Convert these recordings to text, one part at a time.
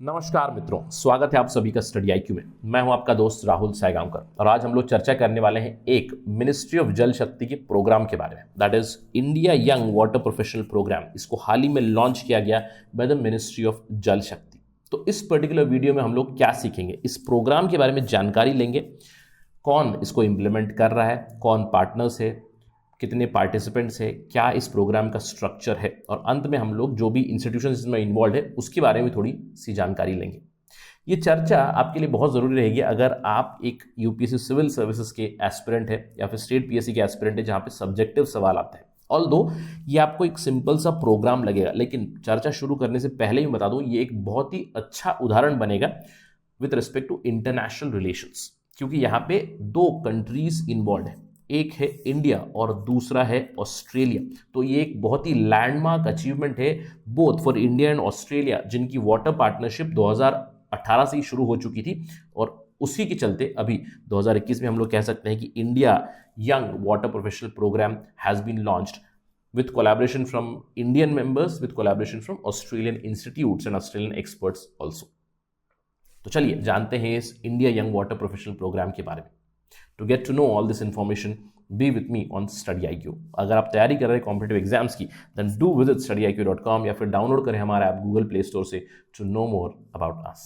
नमस्कार मित्रों, स्वागत है आप सभी का स्टडी आईक्यू में। मैं हूं आपका दोस्त राहुल सायगांवकर और आज हम लोग चर्चा करने वाले हैं एक मिनिस्ट्री ऑफ जल शक्ति के प्रोग्राम के बारे में, that is India young water professional program. इसको हाल ही में लॉन्च किया गया by the ministry of Jal शक्ति। तो इस पर्टिकुलर वीडियो में हम लोग क्या सीखेंगे, इस प्रोग्राम के बारे में जानकारी लेंगे, कौन इसको इम्प्लीमेंट कर रहा है, कौन पार्टनर्स है, कितने पार्टिसिपेंट्स है, क्या इस प्रोग्राम का स्ट्रक्चर है, और अंत में हम लोग जो भी इंस्टीट्यूशन इसमें इन्वॉल्व है उसके बारे में थोड़ी सी जानकारी लेंगे। ये चर्चा आपके लिए बहुत ज़रूरी रहेगी अगर आप एक यूपीएससी सिविल सर्विसेज के एस्पिरेंट है या फिर स्टेट पीएससी के एस्पिरेंट है जहाँ पे सब्जेक्टिव सवाल आते हैं। ऑल्दो ये आपको एक सिंपल सा प्रोग्राम लगेगा, लेकिन चर्चा शुरू करने से पहले ही बता दूं ये एक बहुत ही अच्छा उदाहरण बनेगा with respect to international relations, क्योंकि यहाँ पे दो कंट्रीज इन्वॉल्व है, एक है इंडिया और दूसरा है ऑस्ट्रेलिया। तो ये एक बहुत ही लैंडमार्क अचीवमेंट है both for India and Australia, जिनकी वाटर पार्टनरशिप 2018 से ही शुरू हो चुकी थी और उसी के चलते अभी 2021 में हम लोग कह सकते हैं कि India young water professional program has been launched with collaboration from Indian members, with collaboration from Australian institutes and Australian experts also. तो चलिए जानते हैं इस India young water professional program के बारे में। To get to know all this information, be with me on Study IQ. अगर आप तैयारी कर रहे हैं कॉम्पिटिटिव एग्जाम्स की, then do visit studyiq.com या फिर डाउनलोड करें हमारा ऐप गूगल प्ले स्टोर से to know more about us.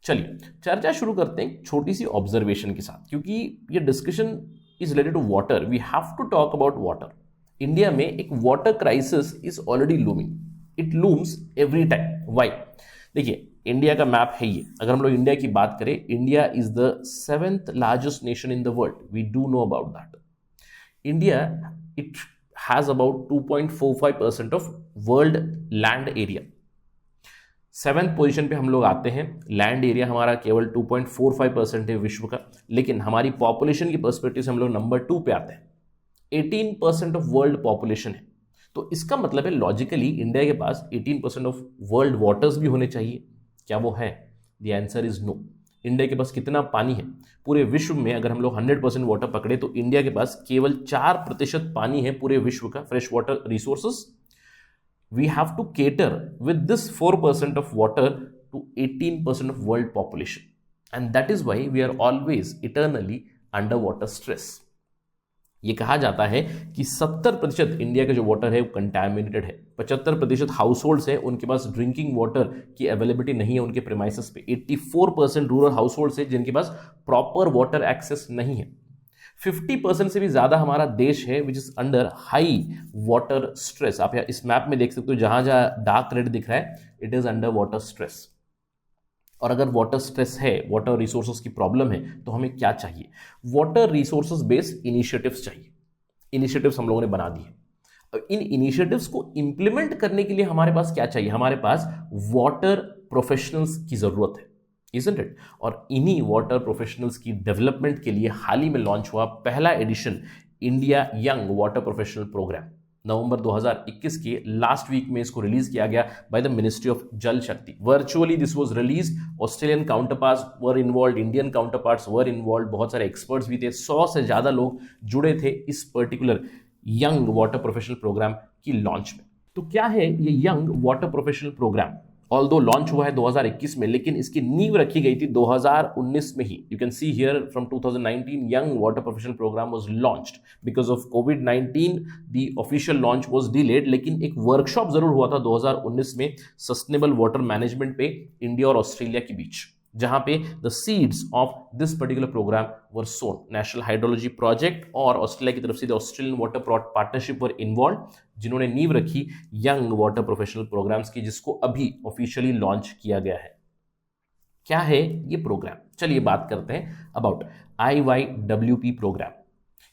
चलिए चर्चा शुरू करते हैं छोटी सी ऑब्जर्वेशन के साथ, क्योंकि ये discussion is related to water. We have to talk about water. India में एक water crisis is already looming, it looms every time. Why? देखिए, इंडिया का मैप है ये। अगर हम लोग इंडिया की बात करें, India is the 7th largest nation in the world, we do know about that. India it has about 2.45% of world land area. 7th position पे हम लोग आते हैं। लैंड एरिया हमारा केवल 2.45% है विश्व का, लेकिन हमारी पॉपुलेशन की पर्सपेक्टिव से हम लोग नंबर 2 पे आते हैं। 18% ऑफ वर्ल्ड पॉपुलेशन है। तो इसका मतलब है लॉजिकली इंडिया के पास 18% ऑफ वर्ल्ड वाटर्स भी होने चाहिए। क्या वो है? The answer is no. India के पास कितना पानी है? पूरे विश्व में अगर हम लोग 100% वाटर पकड़े तो इंडिया के पास केवल 4% पानी है पूरे विश्व का, fresh water resources. We have to cater with this 4% of water to 18% of world population, and that is why we are always eternally under water stress. ये कहा जाता है कि 70% इंडिया का जो वाटर है वो कंटैमिनेटेड है। 75% हाउस होल्ड्स हैं, उनके पास ड्रिंकिंग वाटर की अवेलेबिलिटी नहीं है उनके प्रेमाइसेस पे। 84% रूरल हाउस होल्ड्स है जिनके पास प्रॉपर वाटर एक्सेस नहीं है। 50% से भी ज़्यादा हमारा देश है which is under high water stress. आप यहाँ इस मैप में देख सकते हो, जहाँ जहाँ डार्क रेड दिख रहा है it is under water stress. और अगर वाटर स्ट्रेस है, वाटर रिसोर्सेज की प्रॉब्लम है, तो हमें क्या चाहिए? वाटर रिसोर्सेज बेस्ड इनिशिएटिव्स चाहिए। इनिशिएटिव्स हम लोगों ने बना दिए। इन इनिशिएटिव्स को इंप्लीमेंट करने के लिए हमारे पास क्या चाहिए? हमारे पास वाटर प्रोफेशनल्स की जरूरत है, इजंट इट? और इन्हीं वाटर प्रोफेशनल्स की डेवलपमेंट के लिए हाल ही में लॉन्च हुआ पहला edition India young water professional program. नवंबर 2021 के लास्ट वीक में इसको रिलीज किया गया by the ministry of Jal शक्ति। Virtually this was released. Australian counterparts were involve, Indian counterparts were involve, बहुत सारे एक्सपर्ट्स भी थे, 100 से ज्यादा लोग जुड़े थे इस particular young water professional program की लॉन्च में। तो क्या है ये young water professional program? Although launch हुआ है 2021 में, लेकिन इसकी नींव रखी गई थी 2019 में ही। You can see here from 2019 young water professional programme was launched. Because of कोविड-19 the official launch was delayed, लेकिन एक वर्कशॉप जरूर हुआ था 2019 में सस्टेनेबल वाटर मैनेजमेंट पे इंडिया और ऑस्ट्रेलिया के बीच, जहां पे the seeds of this particular programme were sown. National hydrology project और ऑस्ट्रेलिया की तरफ से the Australian water partnership were involved, जिन्होंने नींव रखी यंग वाटर प्रोफेशनल प्रोग्राम्स की, जिसको अभी ऑफिशियली लॉन्च किया गया है। क्या है ये प्रोग्राम? चलिए बात करते हैं अबाउट IYWP प्रोग्राम।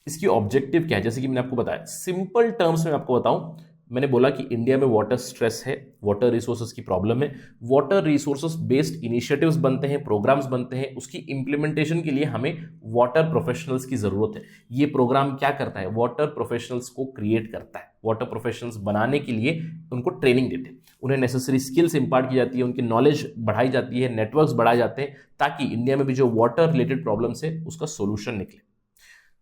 इसकी ऑब्जेक्टिव क्या है? जैसे कि मैंने आपको बताया, सिंपल टर्म्स में आपको बताऊं, मैंने बोला कि इंडिया में वाटर स्ट्रेस है, वाटर रिसोर्सेज की प्रॉब्लम है। वाटर रिसोर्सेज बेस्ड इनिशिएटिव्स बनते हैं, प्रोग्राम्स बनते हैं, उसकी इंप्लीमेंटेशन के लिए हमें वाटर प्रोफेशनल्स की जरूरत है। ये प्रोग्राम क्या करता है? वाटर प्रोफेशनल्स को क्रिएट करता है। वाटर प्रोफेशनल्स बनाने के लिए उनको ट्रेनिंग देते हैं, उन्हें नेसेसरी स्किल्स इंपार्ट की जाती है, उनकी नॉलेज बढ़ाई जाती है, नेटवर्क्स बढ़ाए जाते हैं, ताकि इंडिया में भी जो वाटर रिलेटेड प्रॉब्लम्स है उसका सोल्यूशन निकले।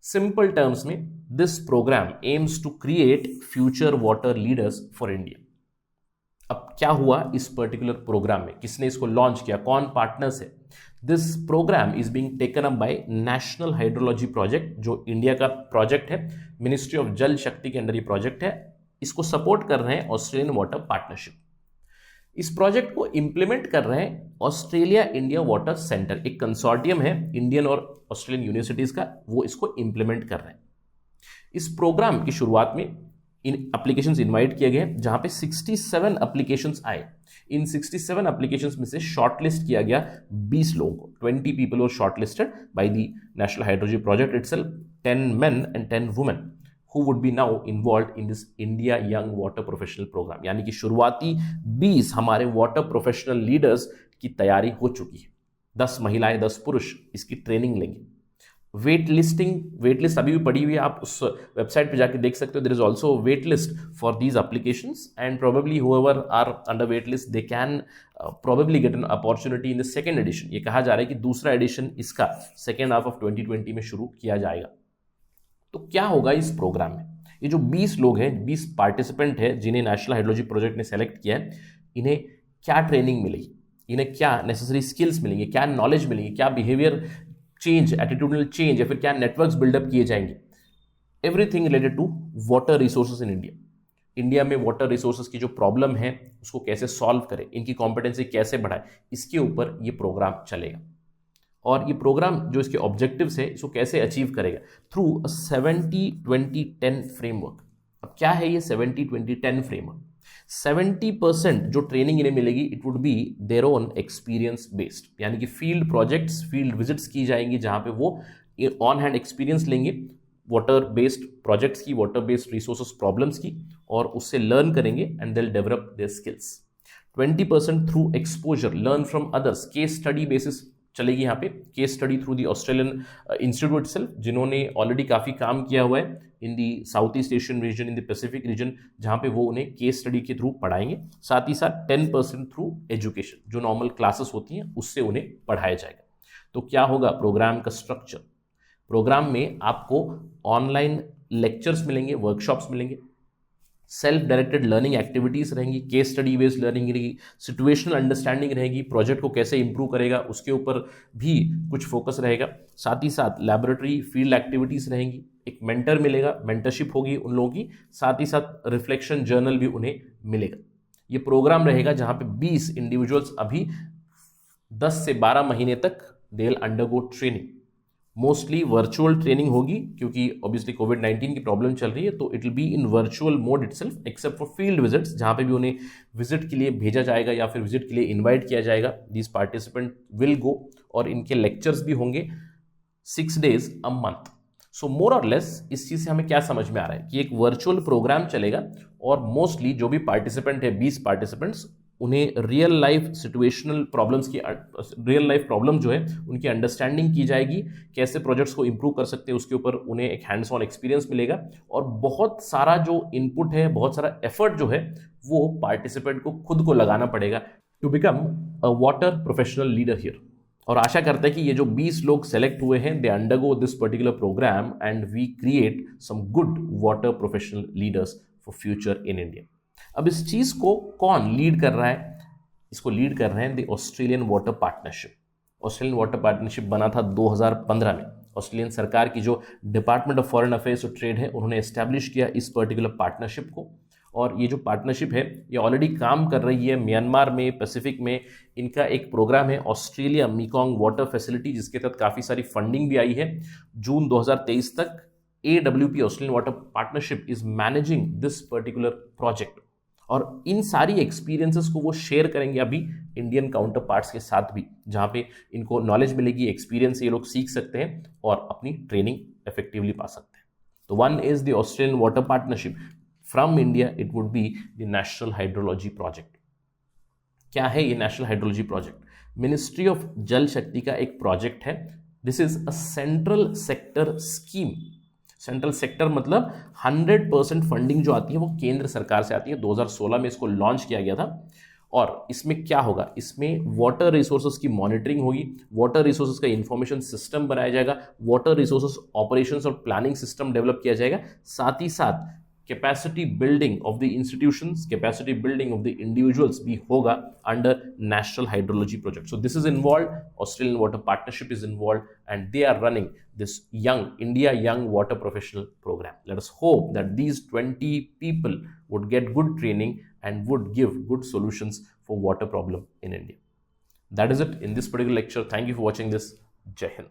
सिंपल टर्म्स में this program aims to create future water leaders for India. अब क्या हुआ इस पर्टिकुलर प्रोग्राम में, किसने इसको लॉन्च किया, कौन पार्टनर्स है? This program is being taken up by national hydrology project, जो इंडिया का प्रोजेक्ट है, मिनिस्ट्री ऑफ जल शक्ति के अंडर ये प्रोजेक्ट है। इसको सपोर्ट कर रहे हैं ऑस्ट्रेलियन वाटर पार्टनरशिप। इस प्रोजेक्ट को इंप्लीमेंट कर रहे हैं ऑस्ट्रेलिया इंडिया वाटर सेंटर, एक कंसोर्टियम है इंडियन और ऑस्ट्रेलियन यूनिवर्सिटीज का, वो इसको इंप्लीमेंट कर रहे हैं। इस प्रोग्राम की शुरुआत में इन एप्लीकेशंस इनवाइट किए गए, जहां पे 67 एप्लीकेशंस आए। इन 67 एप्लीकेशंस में से शॉर्टलिस्ट किया गया 20 लोगों को। 20 people were shortlisted by the national hydrology project itself, 10 men and 10 women who would be now involved in this India Young Water Professional Program। यानी कि शुरुआती 20 हमारे वाटर प्रोफेशनल लीडर्स की तैयारी हो चुकी है। 10 महिलाएं 10 पुरुष इसकी ट्रेनिंग लेंगे। वेट लिस्ट अभी भी पड़ी हुई है, आप उस वेबसाइट पे जाके देख सकते हो। There is also wait list for these applications and probably whoever are under wait list they can probably get an opportunity in the second edition. ये कहा जा रहा है कि दूसरा एडिशन इसका सेकेंड हाफ ऑफ 2020 में शुरू किया जाएगा। तो क्या होगा इस प्रोग्राम में? ये जो 20 लोग हैं, 20 पार्टिसिपेंट हैं जिन्हें नेशनल हाइड्रोलॉजी प्रोजेक्ट ने सेलेक्ट किया है, इन्हें क्या ट्रेनिंग मिलेगी, इन्हें क्या नेसेसरी स्किल्स मिलेंगे, क्या नॉलेज मिलेंगी, क्या बिहेवियर चेंज, एटीट्यूडल चेंज, या फिर क्या नेटवर्क्स बिल्डअप किए जाएंगे। Everything related to water resources in India. India में वाटर रिसोर्सेज की जो प्रॉब्लम है उसको कैसे सॉल्व करें, इनकी कॉम्पिटेंसी कैसे बढ़ाए, इसके ऊपर ये प्रोग्राम चलेगा। और ये प्रोग्राम जो इसके ऑब्जेक्टिव्स है इसको कैसे अचीव करेगा, थ्रू 70-20-10 फ्रेमवर्क। अब क्या है ये 70-20-10 फ्रेमवर्क? 70% जो ट्रेनिंग इन्हें मिलेगी it would be their own experience based, यानी कि फील्ड प्रोजेक्ट्स, फील्ड विजिट्स की जाएंगी, जहां पे वो ऑन हैंड एक्सपीरियंस लेंगे वाटर बेस्ड प्रोजेक्ट्स की, वाटर बेस्ड रिसोर्सेज प्रॉब्लम्स की, और उससे लर्न करेंगे and they will develop their skills. 20% through exposure, learn from others, case study basis चलेगी यहाँ पे, case study through the Australian institute self, जिन्होंने ऑलरेडी काफ़ी काम किया हुआ है in the south east Asian region, in the Pacific region, जहाँ पे वो उन्हें केस स्टडी के थ्रू पढ़ाएंगे। साथ ही साथ 10% थ्रू एजुकेशन, जो नॉर्मल क्लासेस होती हैं उससे उन्हें पढ़ाया जाएगा। तो क्या होगा प्रोग्राम का स्ट्रक्चर? प्रोग्राम में आपको ऑनलाइन लेक्चर्स मिलेंगे, वर्कशॉप्स मिलेंगे, सेल्फ डायरेक्टेड लर्निंग एक्टिविटीज रहेंगी, केस स्टडी बेस्ड लर्निंग रहेगी, सिचुएशनल अंडरस्टैंडिंग रहेगी, प्रोजेक्ट को कैसे इंप्रूव करेगा उसके ऊपर भी कुछ फोकस रहेगा। साथ ही साथ लैबोरेटरी फील्ड एक्टिविटीज रहेंगी, एक मेंटर मिलेगा, मेंटरशिप होगी उन लोगों की, साथ ही साथ रिफ्लेक्शन जर्नल भी उन्हें मिलेगा। ये प्रोग्राम रहेगा जहां पे 20 इंडिविजुअल्स अभी 10 से 12 महीने तक they will undergo training. Mostly virtual training होगी क्योंकि ऑब्वियसली कोविड-19 की प्रॉब्लम चल रही है, तो it will be in virtual mode itself except for field visits, जहां पे भी उन्हें विजिट के लिए भेजा जाएगा या फिर विजिट के लिए इनवाइट किया जाएगा। दीज पार्टिसिपेंट विल गो, और इनके लेक्चर्स भी होंगे 6 days a month। सो मोर और लेस इस चीज से हमें क्या समझ में आ रहा है कि एक वर्चुअल प्रोग्राम चलेगा और मोस्टली जो भी पार्टिसिपेंट है 20 पार्टिसिपेंट्स, उन्हें रियल लाइफ सिचुएशनल प्रॉब्लम्स की, रियल लाइफ प्रॉब्लम जो है उनकी अंडरस्टैंडिंग की जाएगी, कैसे प्रोजेक्ट्स को इंप्रूव कर सकते हैं उसके ऊपर उन्हें एक हैंड्स ऑन एक्सपीरियंस मिलेगा, और बहुत सारा जो इनपुट है, बहुत सारा एफर्ट जो है वो पार्टिसिपेंट को खुद को लगाना पड़ेगा to become a water professional leader here. और आशा करते हैं कि ये जो 20 लोग सेलेक्ट हुए हैं, they undergo this particular program and we create some good water professional leaders for future in India. अब इस चीज को कौन लीड कर रहा है? इसको लीड कर रहे हैं the Australian water partnership. Australian water partnership बना था 2015 में। ऑस्ट्रेलियन सरकार की जो डिपार्टमेंट ऑफ फॉरेन अफेयर्स और ट्रेड है, उन्होंने एस्टैब्लिश किया इस पर्टिकुलर पार्टनरशिप को, और ये जो पार्टनरशिप है ये ऑलरेडी काम कर रही है म्यांमार में, पैसिफिक में। इनका एक प्रोग्राम है ऑस्ट्रेलिया मीकोंग वाटर फैसिलिटी, जिसके तहत काफ़ी सारी फंडिंग भी आई है। जून 2023 तक AWP Australian water partnership is managing this particular project, और इन सारी एक्सपीरियंसेस को वो शेयर करेंगे अभी इंडियन काउंटर पार्ट्स के साथ भी, जहाँ पे इनको नॉलेज मिलेगी, एक्सपीरियंस ये लोग सीख सकते हैं और अपनी ट्रेनिंग इफेक्टिवली पा सकते हैं। तो one is the Australian water partnership, from India it would be the national hydrology project. क्या है ये national hydrology project? Ministry of Jal शक्ति का एक प्रोजेक्ट है। This is a central sector scheme. Central sector मतलब 100% फंडिंग जो आती है वो केंद्र सरकार से आती है। 2016 में इसको लॉन्च किया गया था, और इसमें क्या होगा, इसमें वाटर रिसोर्सेज की मॉनिटरिंग होगी, वाटर रिसोर्सेज का इंफॉर्मेशन सिस्टम बनाया जाएगा, वाटर रिसोर्सेज ऑपरेशंस और प्लानिंग सिस्टम डेवलप किया जाएगा, साथ ही साथ capacity building of the institutions, capacity building of the individuals भी होगा under national hydrology project. So this is involve, Australian water partnership is involve, and they are running this India Young Water Professional Program. Let us hope that these 20 people would get good training and would give good solutions for water problem in India. That is it in this particular lecture. Thank you for watching this. Jai Hind.